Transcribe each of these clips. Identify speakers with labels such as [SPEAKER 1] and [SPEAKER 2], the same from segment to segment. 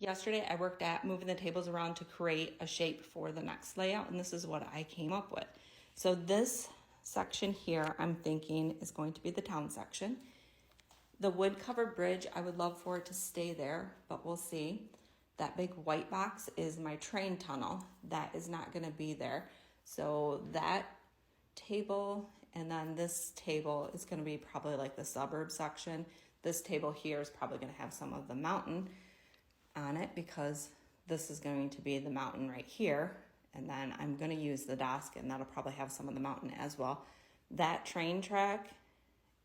[SPEAKER 1] Yesterday I worked at moving the tables around to create a shape for the next layout, and this is what I came up with. So this section here I'm thinking is going to be the town section. The wood covered bridge, I would love for it to stay there, but we'll see. That big white box is my train tunnel. That is not gonna be there. So that table and then this table is gonna be probably like the suburb section. This table here is probably gonna have some of the mountain on it because this is going to be the mountain right here. And then I'm gonna use the desk and that'll probably have some of the mountain as well. That train track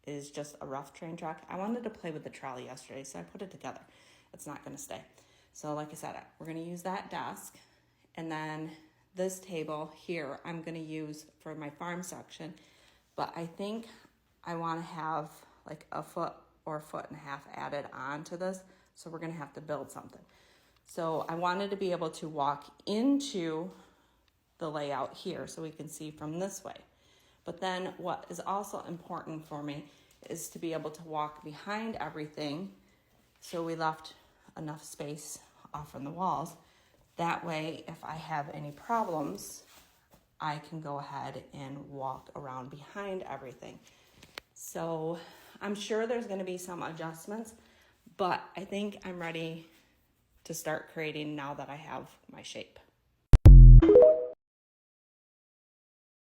[SPEAKER 1] is just a rough train track. I wanted to play with the trolley yesterday, so I put it together. It's not gonna stay. So like I said, we're gonna use that desk. And then this table here, I'm gonna use for my farm section. But I think I wanna have like a foot or a foot and a half added on to this. So we're gonna have to build something. So I wanted to be able to walk into the layout here so we can see from this way. But then what is also important for me is to be able to walk behind everything so we left enough space off from the walls. That way, if I have any problems, I can go ahead and walk around behind everything. So I'm sure there's gonna be some adjustments, but I think I'm ready to start creating now that I have my shape.